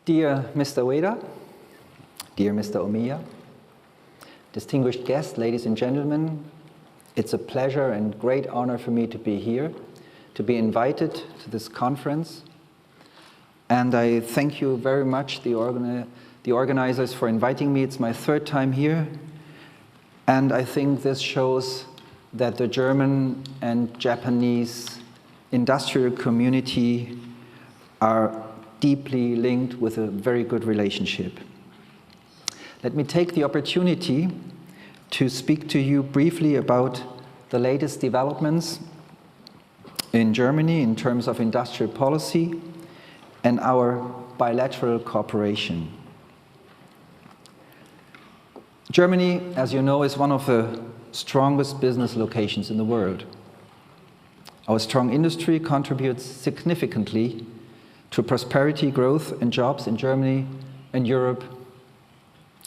Dear Mr. Ueda, dear Mr. Omiya, distinguished guests, ladies and gentlemen, it's a pleasure and great honor for me to be here, to be invited to this conference. And I thank you very much, the organizers, for inviting me. It's my third time here. And I think this shows that the German and Japanese industrial community are deeply linked with a very good relationship. Let me take the opportunity to speak to you briefly about the latest developments in Germany in terms of industrial policy and our bilateral cooperation. Germany, as you know, is one of the strongest business locations in the world. Our strong industry contributes significantly to prosperity, growth, and jobs in Germany and Europe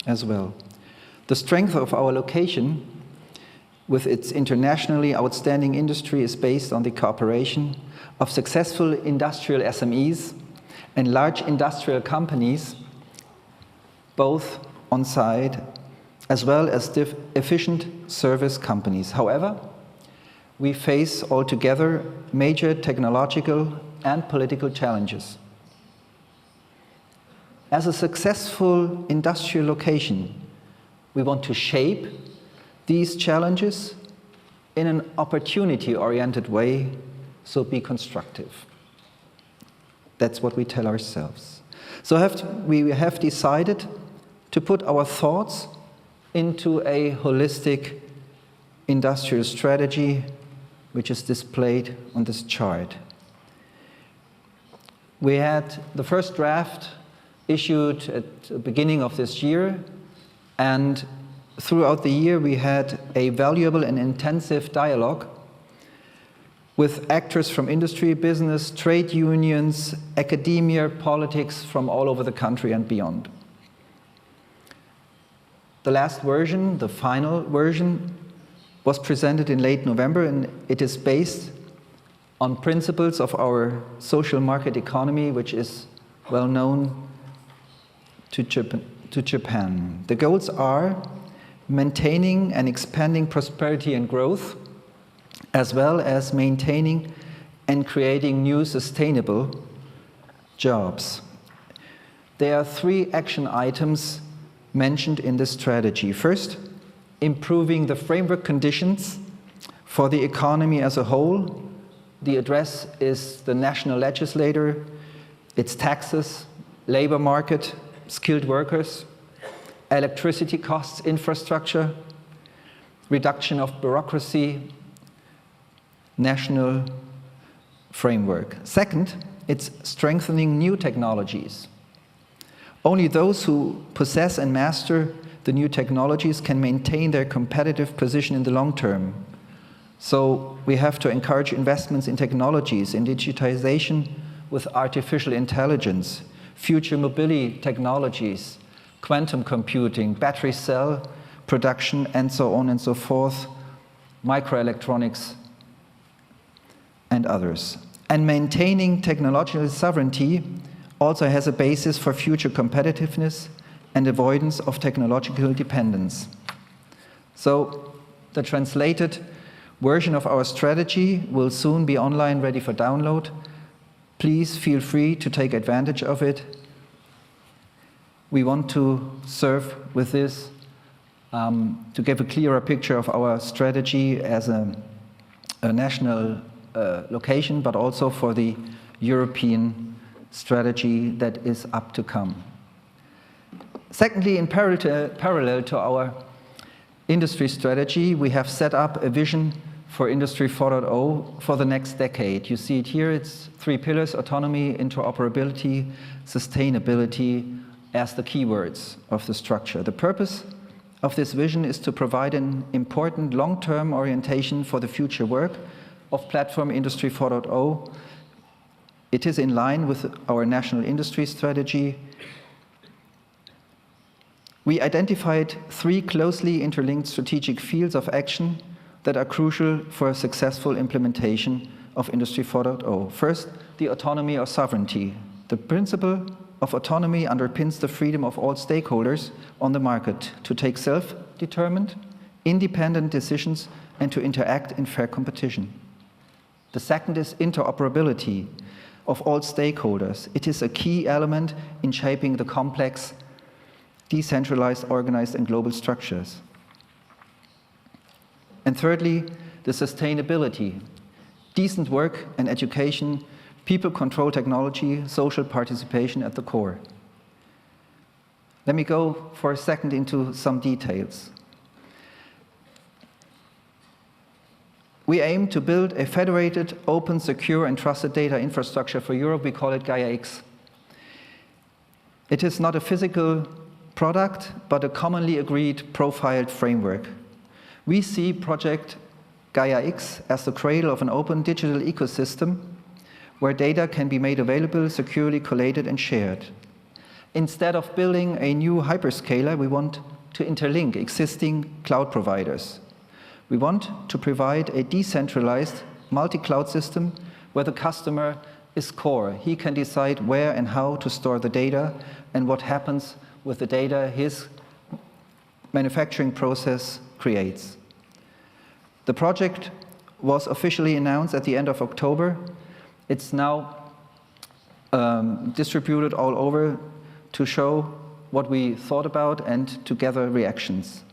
as well. The strength of our location with its internationally outstanding industry is based on the cooperation of successful industrial SMEs and large industrial companies, both on site, as well as efficient service companies. However, we face altogether major technological and political challenges. As a successful industrial location, we want to shape these challenges in an opportunity-oriented way, so be constructive. That's what we tell ourselves. So we have decided to put our thoughts into a holistic industrial strategy, which is displayed on this chart. We had the first draft issued at the beginning of this year, and throughout the year we had a valuable and intensive dialogue with actors from industry, business, trade unions, academia, politics from all over the country and beyond. The last version, the final version, was presented in late November, and it is based on principles of our social market economy, which is well known to Japan. The goals are maintaining and expanding prosperity and growth, as well as maintaining and creating new sustainable jobs. There are 3 action items mentioned in this strategy. First, improving the framework conditions for the economy as a whole. The address is the national legislator, its taxes, labor market, skilled workers, electricity costs, infrastructure, reduction of bureaucracy, national framework. Second, it's strengthening new technologies. Only those who possess and master the new technologies can maintain their competitive position in the long term. So we have to encourage investments in technologies, in digitization with artificial intelligence, future mobility technologies, quantum computing, battery cell production, and so on and so forth, microelectronics, and others. And maintaining technological sovereignty also has a basis for future competitiveness and avoidance of technological dependence. So the translated version of our strategy will soon be online, ready for download. Please feel free to take advantage of it. We want to serve with this to give a clearer picture of our strategy as a national location, but also for the European strategy that is up to come. Secondly, in parallel to our industry strategy, we have set up a vision for Industry 4.0 for the next decade. You see it here, it's 3 pillars: autonomy, interoperability, sustainability as the keywords of the structure. The purpose of this vision is to provide an important long-term orientation for the future work of Platform Industry 4.0. It is in line with our national industry strategy. We identified 3 closely interlinked strategic fields of action that are crucial for a successful implementation of Industry 4.0. First, the autonomy or sovereignty. The principle of autonomy underpins the freedom of all stakeholders on the market to take self-determined, independent decisions and to interact in fair competition. The second is interoperability of all stakeholders. It is a key element in shaping the complex, decentralized, organized, and global structures. And thirdly, the sustainability. Decent work and education, people control technology, social participation at the core. Let me go for a second into some details. We aim to build a federated, open, secure, and trusted data infrastructure for Europe. We call it Gaia-X. It is not a physical product, but a commonly agreed profiled framework. We see Project Gaia-X as the cradle of an open digital ecosystem where data can be made available, securely collated, and shared. Instead of building a new hyperscaler, we want to interlink existing cloud providers. We want to provide a decentralized multi-cloud system where the customer is core. He can decide where and how to store the data and what happens with the data his manufacturing process creates. The project was officially announced at the end of October. It's now distributed all over to show what we thought about and to gather reactions.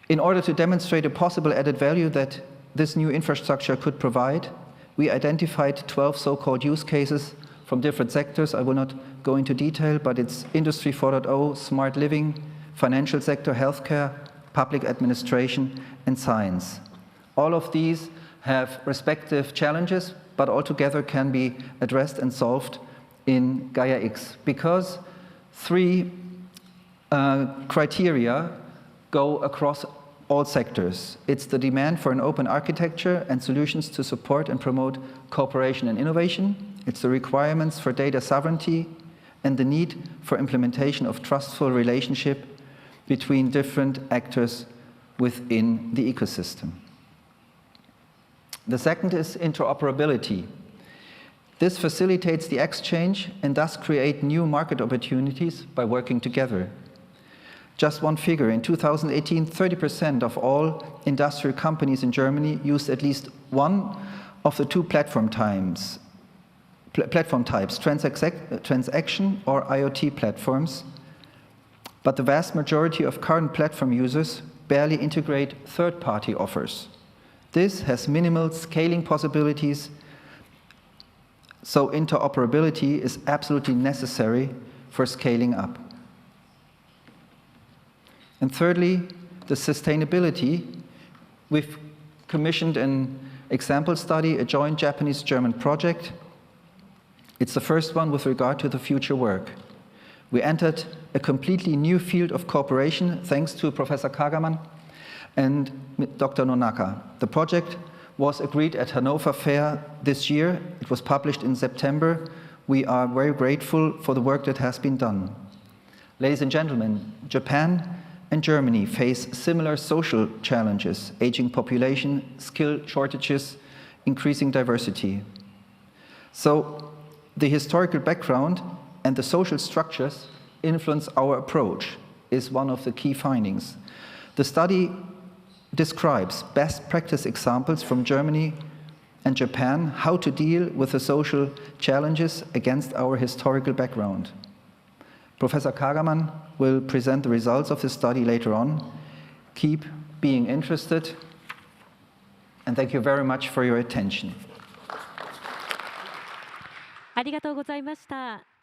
In order to demonstrate a possible added value that this new infrastructure could provide, we identified 12 so-called use cases from different sectors. I will not go into detail, but it's Industry 4.0, smart living, financial sector, healthcare, public administration, and science. All of these have respective challenges, but altogether can be addressed and solved in Gaia-X, because three criteria go across all sectors. It's the demand for an open architecture and solutions to support and promote cooperation and innovation. It's the requirements for data sovereignty and the need for implementation of trustful relationship between different actors within the ecosystem. The second is interoperability. This facilitates the exchange and thus create new market opportunities by working together. Just one figure, in 2018, 30% of all industrial companies in Germany used at least one of the two platform types, transaction or IoT platforms, but the vast majority of current platform users barely integrate third-party offers. This has minimal scaling possibilities, so interoperability is absolutely necessary for scaling up. And thirdly, the sustainability. We've commissioned an example study, a joint Japanese-German project. It's the first one with regard to the future work. We entered a completely new field of cooperation thanks to Professor Kagaman and Dr. Nonaka. The project was agreed at Hannover Fair this year. It was published in September. We are very grateful for the work that has been done. Ladies and gentlemen, Japan and Germany face similar social challenges: aging population, skill shortages, increasing diversity. So the historical background and the social structures influence our approach, is one of the key findings. The study describes best practice examples from Germany and Japan, how to deal with the social challenges against our historical background. Professor Kagaman will present the results of the study later on. Keep being interested, and thank you very much for your attention. ありがとうございました。